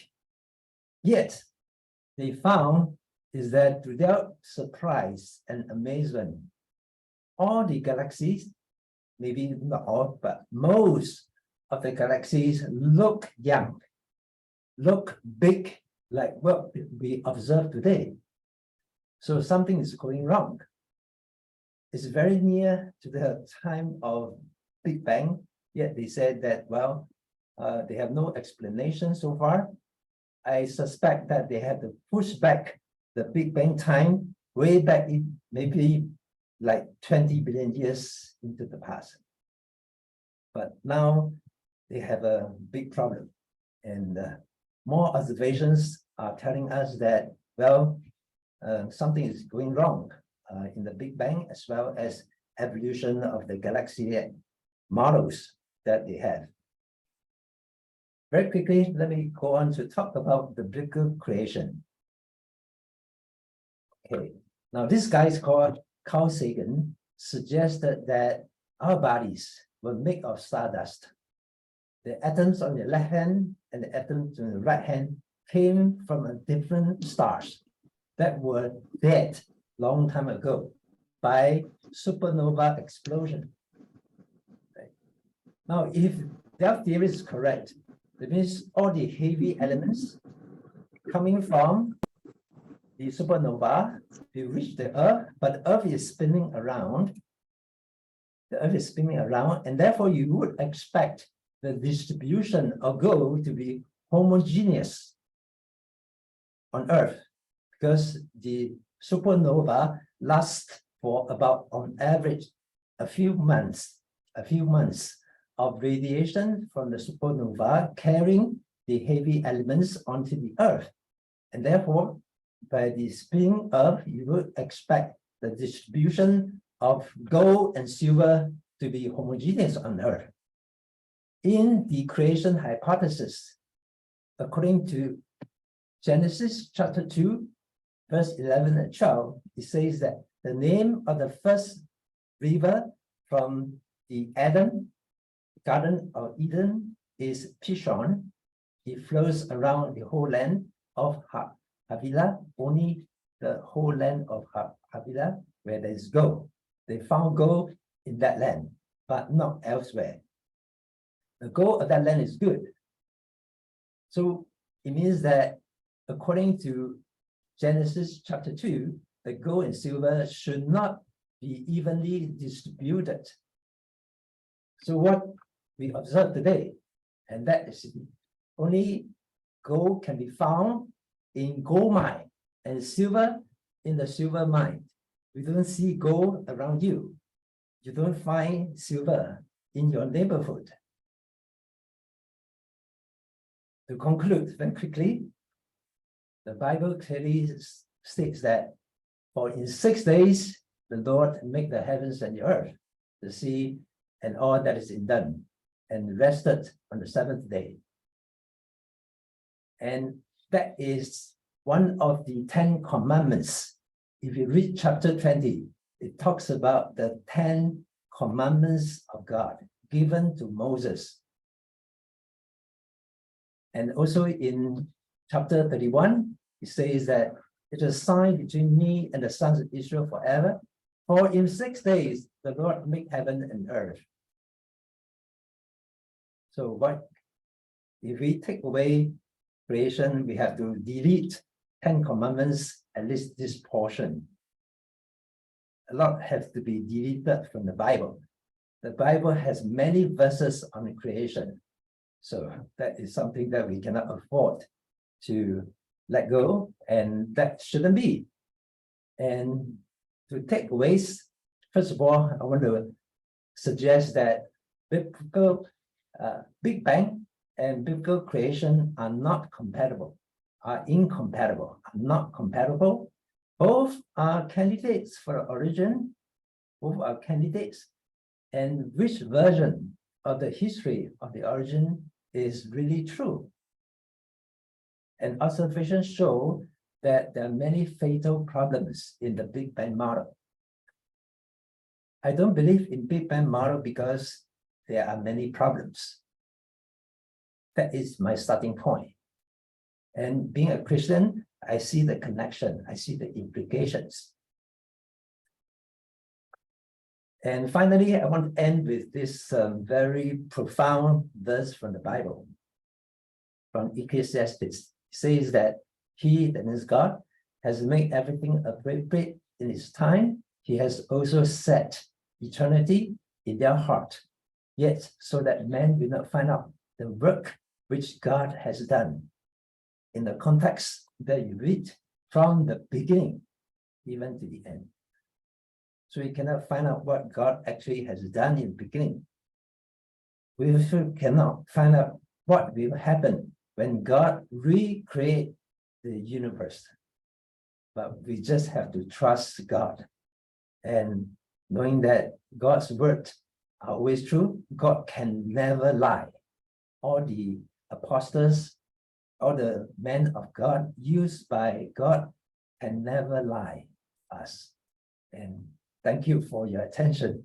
Yet, they found is that without surprise and amazement, all the galaxies, maybe not all, but most of the galaxies look young, look big, like what we observe today. So something is going wrong. It's very near to the time of Big Bang, yet they said that, well, they have no explanation so far. I suspect that they had to push back the Big Bang time way back in maybe like 20 billion years into the past. But now they have a big problem. And more observations are telling us that, well, something is going wrong in the Big Bang, as well as evolution of the galaxy models that they have. Very quickly, let me go on to talk about the biblical creation. Okay, now this guy is called Carl Sagan, suggested that our bodies were made of stardust. The atoms on the left hand and the atoms on the right hand came from different stars that were dead long time ago by supernova explosion. Right. Now, if their theory is correct, that means all the heavy elements coming from the supernova, they reach the Earth, but the Earth is spinning around. The Earth is spinning around, and therefore you would expect the distribution of gold to be homogeneous on Earth, because the supernova lasts for about, on average, a few months of radiation from the supernova carrying the heavy elements onto the Earth. And therefore, by the spinning Earth, you would expect the distribution of gold and silver to be homogeneous on Earth. In the creation hypothesis, according to Genesis chapter 2, verse 11 and 12, it says that the name of the first river from the Garden of Eden is Pishon. It flows around the whole land of Havilah, only the whole land of Havilah where there is gold. They found gold in that land, but not elsewhere. The gold of that land is good. So it means that according to Genesis chapter 2, the gold and silver should not be evenly distributed. So what we observe today, and that is only gold can be found in gold mine and silver in the silver mine. We don't see gold around you. You don't find silver in your neighborhood. To conclude very quickly, the Bible clearly states that for in 6 days, the Lord made the heavens and the earth, the sea, and all that is in them, and rested on the seventh day. And that is one of the 10 commandments. If you read chapter 20, it talks about the 10 commandments of God given to Moses. And also in chapter 31, it says that it's a sign between me and the sons of Israel forever. For in 6 days, the Lord made heaven and earth. So what if we take away creation, we have to delete 10 commandments, at least this portion. A lot has to be deleted from the Bible. The Bible has many verses on creation. So that is something that we cannot afford to let go, and that shouldn't be. And to take away, first of all, I want to suggest that biblical Big Bang and biblical creation are not compatible, are incompatible, are not compatible. Both are candidates for origin, both are candidates, and which version of the history of the origin is really true. And observations show that there are many fatal problems in the Big Bang model. I don't believe in Big Bang model because there are many problems. That is my starting point. And being a Christian, I see the connection, I see the implications. And finally, I want to end with this very profound verse from the Bible, from Ecclesiastes. It says that he, that is God, has made everything appropriate in his time. He has also set eternity in their heart, yet so that men will not find out the work which God has done. In the context that you read from the beginning, even to the end. So we cannot find out what God actually has done in the beginning. We also cannot find out what will happen when God recreate the universe. But we just have to trust God. And knowing that God's words are always true, God can never lie. All the apostles, all the men of God used by God can never lie us. And thank you for your attention.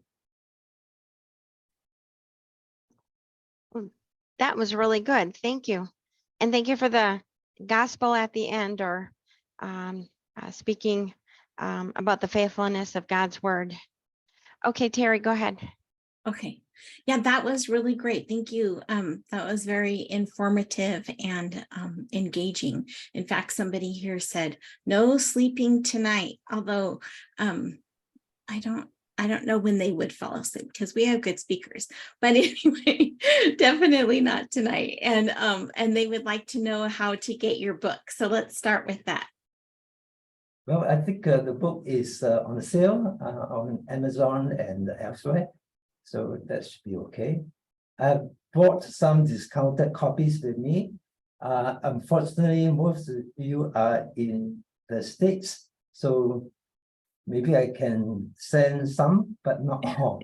That was really good. Thank you. And thank you for the gospel at the end, or speaking about the faithfulness of God's word. Okay, Terry, go ahead. Okay. Yeah, that was really great. Thank you. That was very informative and engaging. In fact, somebody here said, no sleeping tonight, although I don't know when they would fall asleep because we have good speakers, but anyway, definitely not tonight. And they would like to know how to get your book. So let's start with that. Well, I think the book is on sale on Amazon and elsewhere. So that should be okay. I've bought some discounted copies with me. Unfortunately, most of you are in the States, so maybe I can send some, but not all,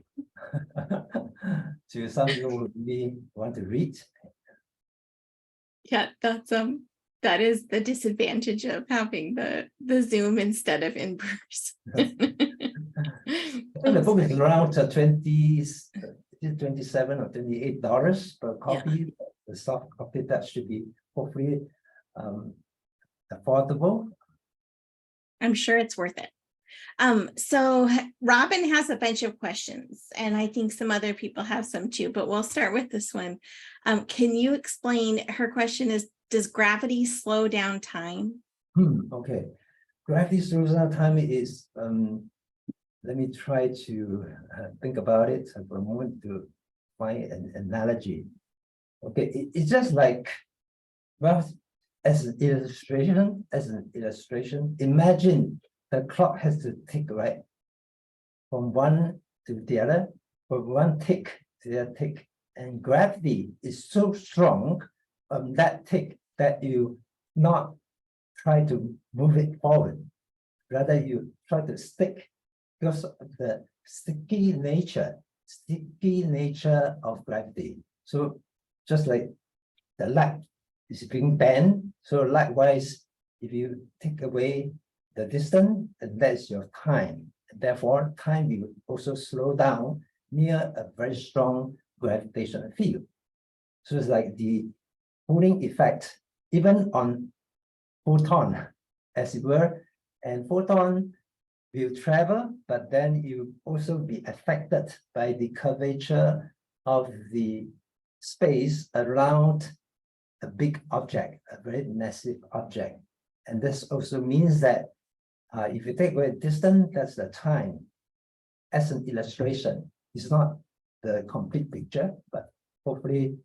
to some people who really want to read. Yeah, that is the disadvantage of having the Zoom instead of in person. And the book is around 27 or $28 per copy. Yeah. The soft copy, that should be hopefully affordable. I'm sure it's worth it. So Robin has a bunch of questions, and I think some other people have some too, but we'll start with this one. Can you explain, her question is, does gravity slow down time? Okay. Gravity slows down time is, let me try to think about it for a moment to find an analogy. Okay, it's just like, well, as an illustration, imagine the clock has to tick, right? From one to the other, from one tick to the other tick. And gravity is so strong on that tick that you not try to move it forward. Rather, you try to stick because of the sticky nature of gravity. So just like the light is being bent, so likewise, if you take away the distance, and that's your time. Therefore, time will also slow down near a very strong gravitational field. So it's like the pulling effect, even on photon, as it were, and photon will travel, but then you also be affected by the curvature of the space around a big object, a very massive object. And this also means that if you take away distance, that's the time. As an illustration, it's not the complete picture, but hopefully,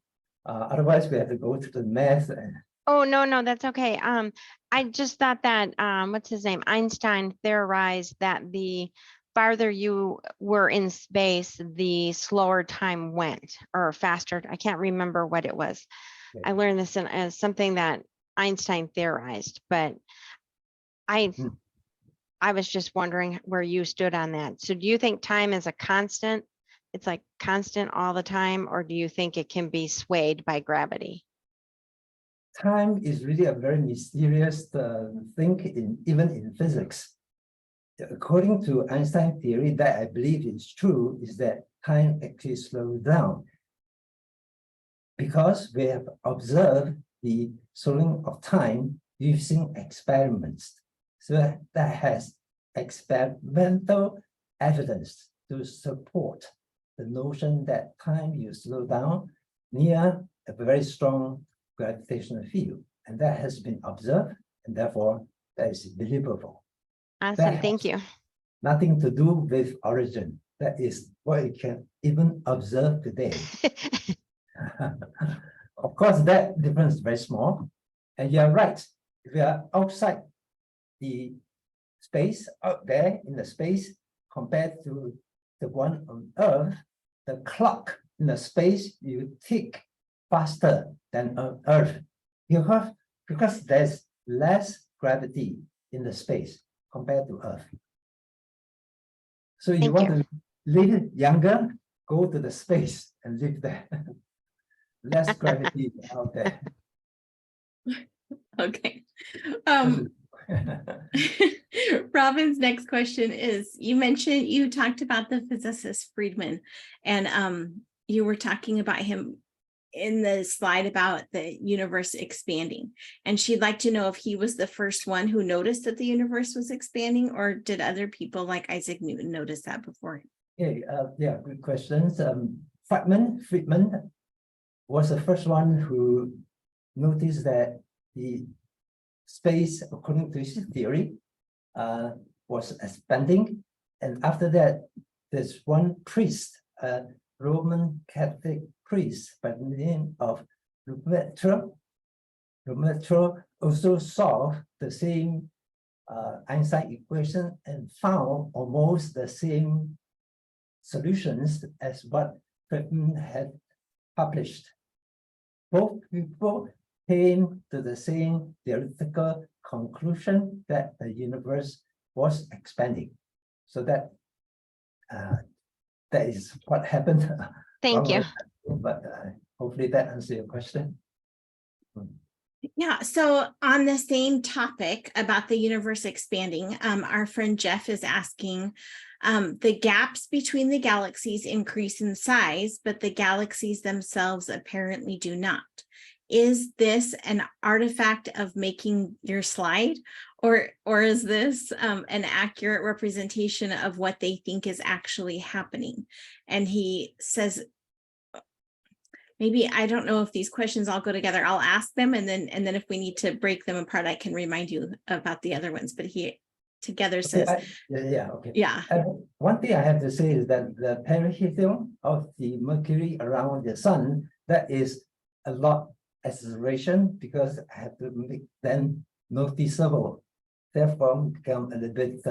otherwise we have to go to the math. Oh, no, that's okay. I just thought that, what's his name? Einstein theorized that the farther you were in space, the slower time went, or faster. I can't remember what it was. Okay. I learned this as something that Einstein theorized, but I was just wondering where you stood on that. So do you think time is a constant? It's like constant all the time, or do you think it can be swayed by gravity? Time is really a very mysterious thing, even in physics. according to Einstein theory, that I believe is true, is that time actually slows down because we have observed the slowing of time using experiments. So that has experimental evidence to support the notion that time you slow down near a very strong gravitational field. And that has been observed, and therefore that is believable. Awesome, That thank has you. nothing to do with origin. That is what you can even observe today. Of course, that difference is very small. And you're right. If you are outside the space, out there in the space, compared to the one on Earth, the clock in the space you tick faster than on Earth. Because there's less gravity in the space compared to Earth. So you Thank want you. to live younger, go to the space and live there. Less gravity out there. Okay. Robin's next question is, you mentioned, you talked about the physicist Friedman, and you were talking about him in the slide about the universe expanding, and she'd like to know if he was the first one who noticed that the universe was expanding, or did other people like Isaac Newton notice that before him? Yeah, good questions. Friedman was the first one who noticed that the space, according to his theory, was expanding. And after that, there's one priest, a Roman Catholic priest by the name of Lemaitre. Lemaitre also solved the same Einstein equation and found almost the same solutions as what Friedman had published. Both people came to the same theoretical conclusion that the universe was expanding. So that that is what happened. Thank you. But hopefully that answers your question. Yeah, so on the same topic about the universe expanding, our friend Jeff is asking, the gaps between the galaxies increase in size, but the galaxies themselves apparently do not. Is this an artifact of making your slide, or is this an accurate representation of what they think is actually happening? And he says, maybe, I don't know if these questions all go together. I'll ask them, and then if we need to break them apart, I can remind you about the other ones. But he together says, okay. Yeah. One thing I have to say is that the perihelion of the Mercury around the sun, that is a lot acceleration, because I have to make them noticeable. Therefore, become a little bit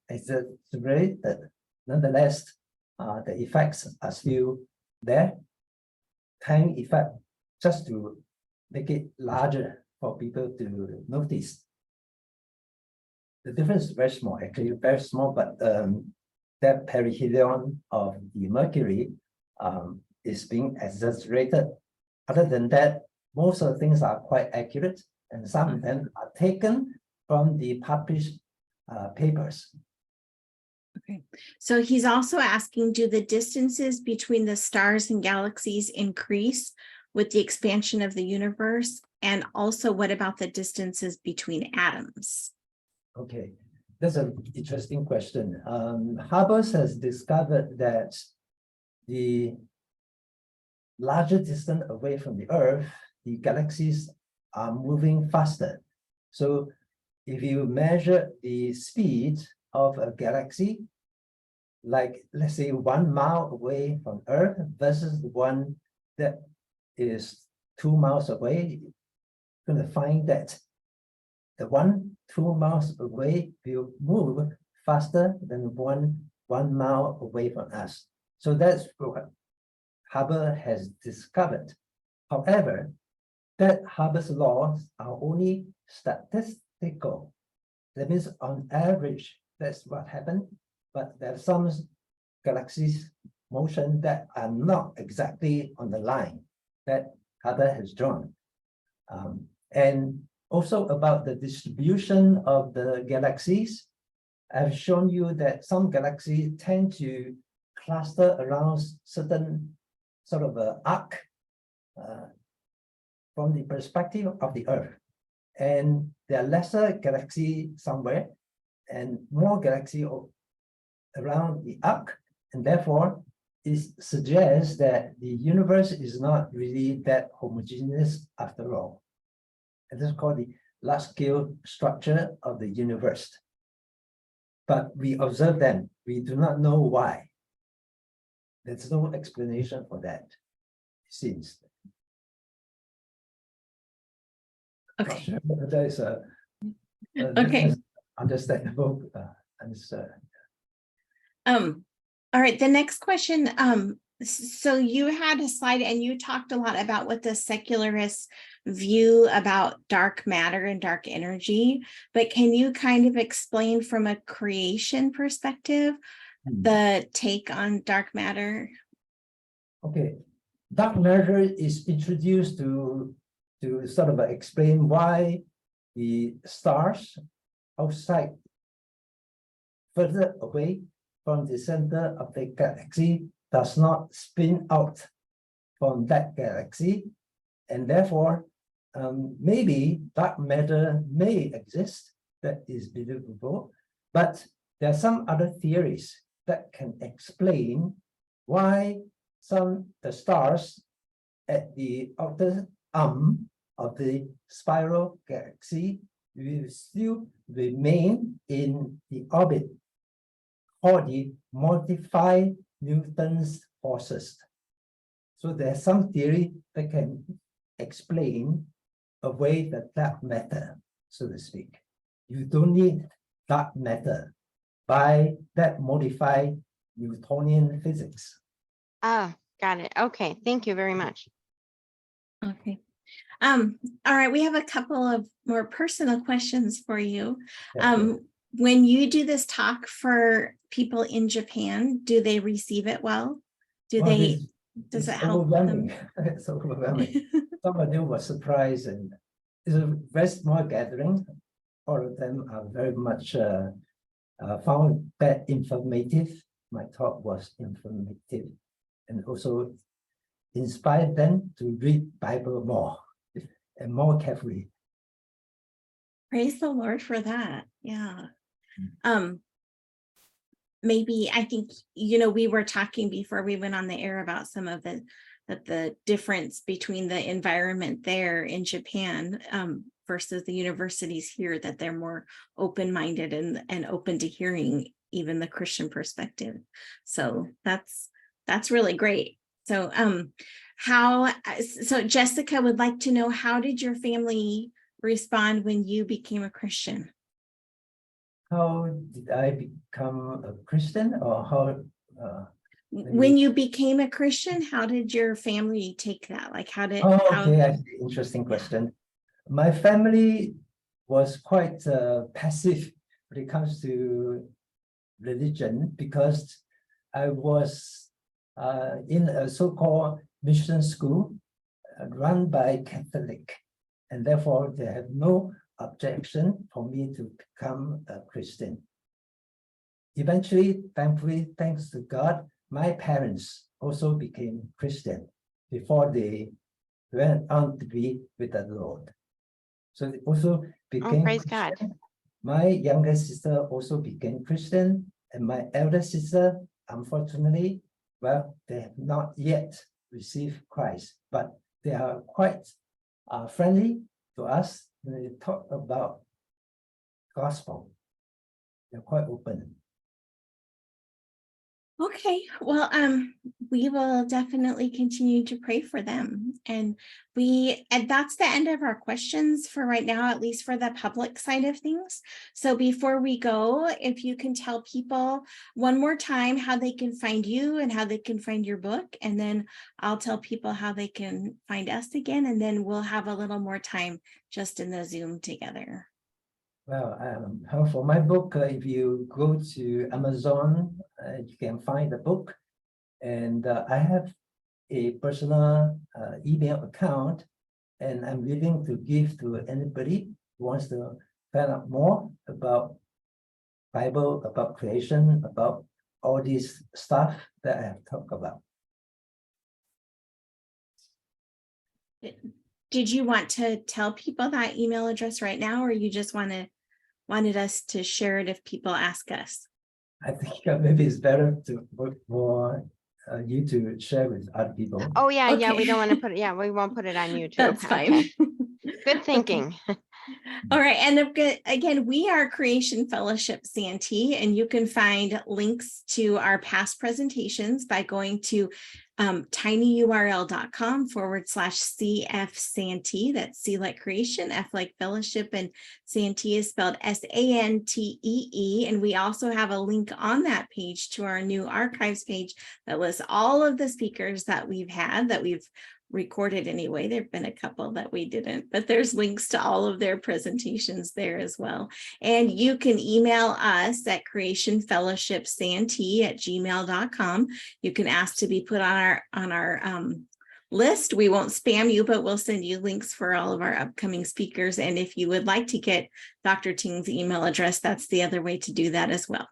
exaggerated. Nonetheless, the effects are still there. Time effect, just to make it larger for people to notice. The difference is very small, actually very small, but that perihelion of the Mercury is being exaggerated. Other than that, most of the things are quite accurate, and some of them are taken from the published papers. Okay, so he's also asking, do the distances between the stars and galaxies increase with the expansion of the universe? And also, what about the distances between atoms? Okay, that's an interesting question. Hubble has discovered that the larger distance away from the Earth, the galaxies are moving faster. So if you measure the speed of a galaxy, like let's say 1 mile away from Earth versus the one that is 2 miles away, you're going to find that the 2 miles away will move faster than 1 mile away from us. So that's what Hubble has discovered. However, that Hubble's laws are only statistical. That means on average, that's what happened. But there are some galaxies motion that are not exactly on the line that Hubble has drawn. And also about the distribution of the galaxies, I've shown you that some galaxies tend to cluster around certain sort of an arc from the perspective of the Earth. And there are lesser galaxies somewhere and more galaxies around the arc. And therefore, it suggests that the universe is not really that homogeneous after all. And this is called the large-scale structure of the universe. But we observe them. We do not know why. There's no explanation for that, it seems. Okay. That is Okay. understandable answer. All right, the next question. So you had a slide and you talked a lot about what the secularists view about dark matter and dark energy, but can you kind of explain from a creation perspective the take on dark matter? Okay, dark matter is introduced to sort of explain why the stars outside, further away from the center of the galaxy, does not spin out from that galaxy, and therefore maybe dark matter may exist. That is believable, but there are some other theories that can explain why the stars at the outer arm of the spiral galaxy will still remain in the orbit, called the modified Newton's forces. So there's some theory that can explain away the dark matter, so to speak. You don't need dark matter by that modified Newtonian physics. Ah, got it. Okay, thank you very much. Okay. All right, we have a couple of more personal questions for you. When you do this talk for people in Japan, do they receive it well? Does it help them? It's overwhelming. Some of them were surprised, and it's a very small gathering. All of them are very much found that informative. My talk was informative, and also inspired them to read Bible more and more carefully. Praise the Lord for that. Yeah. Maybe I think, we were talking before we went on the air about some of the difference between the environment there in Japan versus the universities here, that they're more open-minded and open to hearing even the Christian perspective. So that's really great. So so Jessica would like to know, how did your family respond when you became a Christian? How did I become a Christian, or how? When you became a Christian, how did your family take that? Like, Okay, interesting question. My family was quite passive when it comes to religion, because I was in a so-called mission school run by Catholic, and therefore they have no objection for me to become a Christian. Eventually, thankfully, thanks to God, my parents also became Christian before they went on to be with the Lord. So they also became praise Christian. God. My younger sister also became Christian, and my elder sister, unfortunately, well, they have not yet received Christ, but they are quite friendly to us when we talk about gospel. They're quite open. Okay, well, we will definitely continue to pray for them. And that's the end of our questions for right now, at least for the public side of things. So before we go, if you can tell people one more time how they can find you and how they can find your book, and then I'll tell people how they can find us again, and then we'll have a little more time just in the Zoom together. Well, for my book, if you go to Amazon, you can find the book. And I have a personal email account, and I'm willing to give to anybody who wants to find out more about Bible, about creation, about all this stuff that I have talked about. Did you want to tell people that email address right now, or you just wanted us to share it if people ask us? I think maybe it's better for you to share with other people. Oh, yeah, yeah, we Okay. don't want to put it, yeah, we won't put it on YouTube. That's fine. Okay. Good thinking. All right. And again, we are Creation Fellowship Santee, and you can find links to our past presentations by going to tinyurl.com/CF Santee. That's C like creation, F like fellowship, and Santee is spelled Santee. And we also have a link on that page to our new archives page that lists all of the speakers that we've had, that we've recorded anyway. There've been a couple that we didn't, but there's links to all of their presentations there as well. And you can email us at creationfellowshipsantee@gmail.com. You can ask to be put on our list. We won't spam you, but we'll send you links for all of our upcoming speakers. And if you would like to get Dr. Ting's email address, that's the other way to do that as well.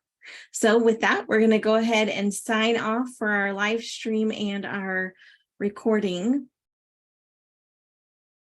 So with that, we're going to go ahead and sign off for our live stream and our recording.